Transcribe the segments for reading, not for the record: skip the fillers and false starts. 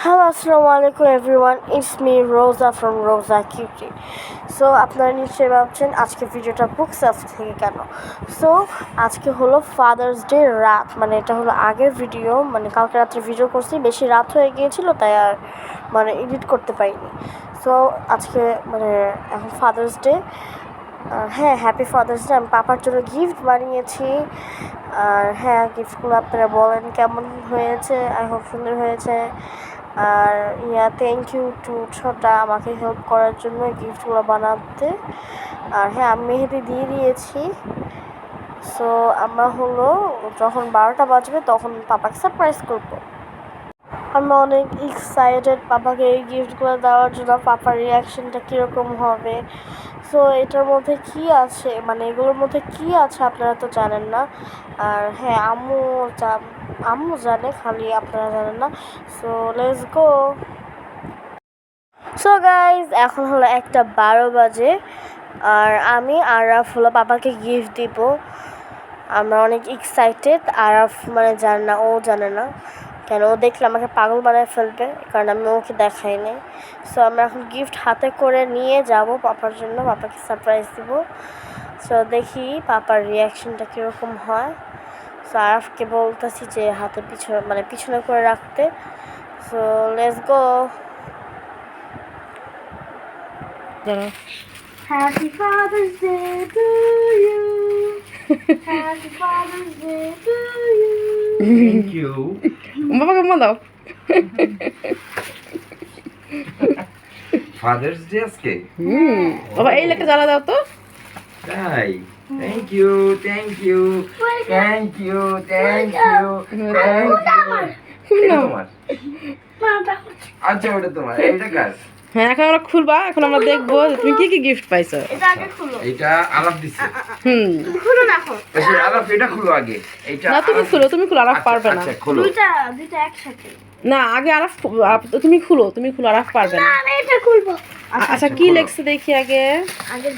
Hello, assalamu alaikum everyone. It's me Rosa from Rosa Cutie. So আপনারা নিশ্চয়ই ভাবছেন আজকে ভিডিওটা বুক সেলফ থেকে কেন। সো আজকে হলো ফাদার্স ডে রাত, মানে এটা হলো আগের ভিডিও, মানে কালকে রাত্রে ভিডিও করছি, বেশি রাত হয়ে গিয়েছিল তাই আর মানে এডিট করতে পারিনি। সো আজকে মানে এখন ফাদার্স ডে, হ্যাঁ হ্যাপি ফাদার্স ডে। আমি পাপার জন্য গিফট বানিয়েছি, আর হ্যাঁ গিফটগুলো আপনারা বলেন কেমন হয়েছে। আই হোপ সুন্দর হয়েছে। আর থ্যাংক ইউ টু ছোটা আমাকে হেল্প করার জন্য গিফটগুলো বানাতে। আর হ্যাঁ আমি মেহেদি দিয়ে দিয়েছি। সো আমরা হলো যখন 12টা বাজবে তখন পাপাকে সারপ্রাইজ করবো। আমি অনেক এক্সাইটেড পাপাকে এই গিফটগুলো দেওয়ার জন্য, পাপার রিয়াকশনটা কীরকম হবে। সো এটার মধ্যে কি আছে, মানে এগুলোর মধ্যে কি আছে আপনারা তো জানেন না। আর হ্যাঁ আম্মু জানে, খালি আপনারা জানেন না। So let's go. So guys এখন হলো 1:12 বাজে, আর আমি আরাফ হলো পাপাকে গিফট দিব। আমরা অনেক এক্সাইটেড। আরাফ মানে জানে না, ও জানে না, কেন ও দেখলে আমাকে পাগল বানায় ফেলবে, কারণ আমি ওকে দেখাই নাই। সো আমরা এখন গিফট হাতে করে নিয়ে যাব পাপার জন্য, পাপাকে সারপ্রাইজ দিব। সো দেখি পাপার রিয়াকশনটা কীরকম হয়। সো আরাফকে বলতেছি যে হাতে পিছনে করে রাখতে। So let's go. Happy Father's Day to you. Happy Father's Day to you. Thank you. বাবাকে মন দাও। Father's Day আজকে? বাবা এই লেখা জ্বালা দাও তো। তাই? Thank you, thank you, thank you, thank you, thank you. এটা তোমার? আচ্ছা ওটা তোমার, এটা কার? হ্যাঁ এখন আমরা খুলবা, এখন আমরা দেখবো যে তুমি কি কি গিফট পাইছো। এটা আগে খুলো। এটা আলাপ দিছে। খুলো না এখন। আচ্ছা আলাপ এটা খুলো আগে। এইটা না তুমি খুলো আরাফ পারবে না। আচ্ছা খুলো। দুইটা একসাথে। না আগে আরাফ তুমি খুলো আরাফ পারবে না। আমি এটা খুলবো। আচ্ছা কি লেখছে দেখি আগে।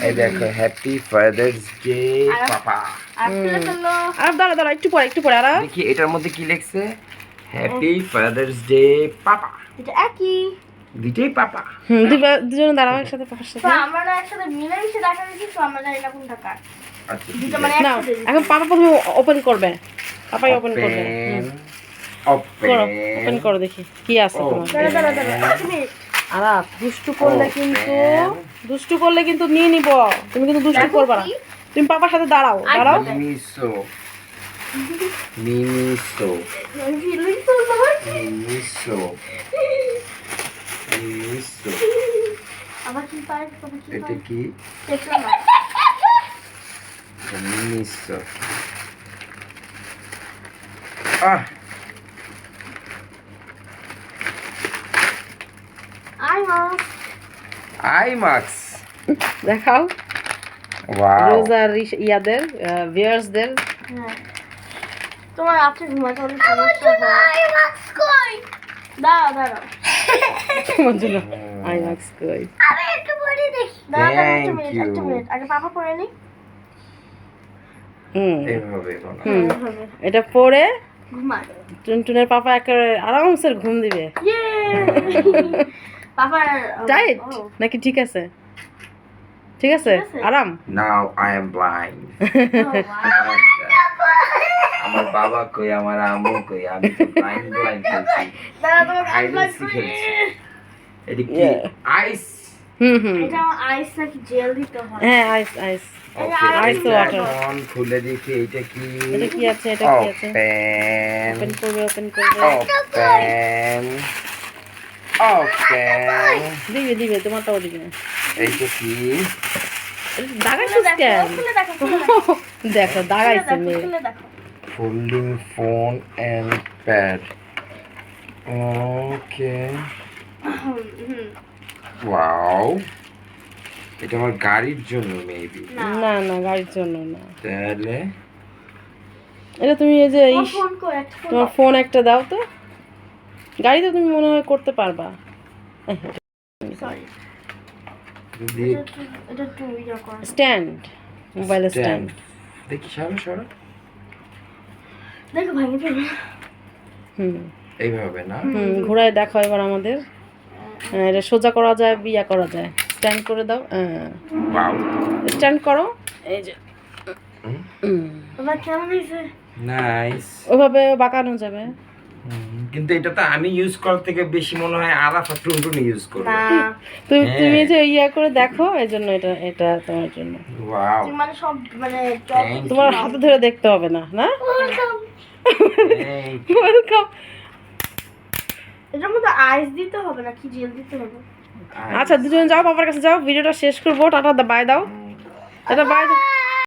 এই দেখো হ্যাপি ফাদার্স ডে পাপা। আর খুলে ফেলো। আরাফ দাঁড়া একটু পরে আরাফ দেখি এটার মধ্যে কি লেখছে। হ্যাপি ফাদার্স ডে পাপা। এটা একই। দুইটাই পাপা। দুজন দাঁড়াও একসাথে পাপার সাথে। তো আমরা একসাথে মিলেমিশে দেখা দিচ্ছি, তো আমরা জানি না কোনটা কার। আচ্ছা দুটো মানে না একসাথে। এখন পাপা প্রথমে ওপেন করবে, পাপাই ওপেন করবে। ওপেন করো দেখি কি আছে তোমার। দাঁড়া তুমি। আরাফ দুষ্টু করলে কিন্তু নিয়ে নিব। তুমি কিন্তু দুষ্টু করবা না। তুমি পাপার সাথে দাঁড়াও। মিনিসো আবার কি পাই? এটা কি? দেখলাম না। মিনিসো আইমাক্স দেখাও ওয়াও রোজার ইয়াদের ভিউয়ার্সদের। হ্যাঁ তোমার রাতে ঘুমাতে অনেক সমস্যা হয়। দাঁড়াও তোমার জন্য আইম্যাক্স কই। আমি একটু পরে দেখি। দাঁড়াও একটা Thank মিনিট আগে পাপা পরে নি। এইভাবে এটা পরে ঘুমায় টুনটুনের পাপা একেবারে আরামসে ঘুম দিবে। পাপা টাইট নাকি ঠিক আছে আরাম। নাও আই এম ব্লাইন্ড আমার বাবা কই আমার আম্মু কই, আমি তো ব্লাইন্ড খেলছি। এটা কি আইস? এটা আইস নাকি জেল দিতে হয়? হ্যাঁ আইস আইস ওয়াটার। এখন খুলে দেখি এটা কি। এটা কি আছে ওপেন করবে ওপেন দিবে তোমারটাও দিবে। এইটা কি? দাগাইছিস কেন? দেখো দাগাইছে মেয়ে। Folding phone and pad. Okay wow, এটা আমার গাড়ির জন্য মেবি। না গাড়ির জন্য না। তাহলে এটা তুমি এই যে তোমার ফোন একটা দাও তো, গাড়িতে তুমি মনে হয় করতে পারবা। Stand, mobile stand. দেখি সরো দেখো ভাঙে ফেলবে। এইভাবে না? ঘোরায় দেখো এবার আমাদের। হ্যাঁ, এটা সোজা করা যায়, বিয়া করা যায়। স্ট্যান্ড করে দাও। হ্যাঁ, ওয়াও, স্ট্যান্ড করো। এই যে বাবা কেমন হয়েছে? নাইস। ওভাবে বাঁকানো যাবে। কিন্তু এটা তো আমি ইউজ করার থেকে বেশি মনে হয় আরাফাত টুনটুনি ইউজ করবে। না তুমি যে ইয়া করে দেখো, এই জন্য এটা এটা তোমার জন্য। ওয়াও, তুমি মানে সব মানে Thank তোমার হাতে ধরে দেখতে হবে না, না? Thank welcome. এটার মধ্যে আইস দিতে হবে না কি জেল দিতে হবে? আচ্ছা, দুজন যাও, বাবার কাছে যাও, ভিডিওটা শেষ করবো। টাটা, বাই দাও। এটা বাই দাও।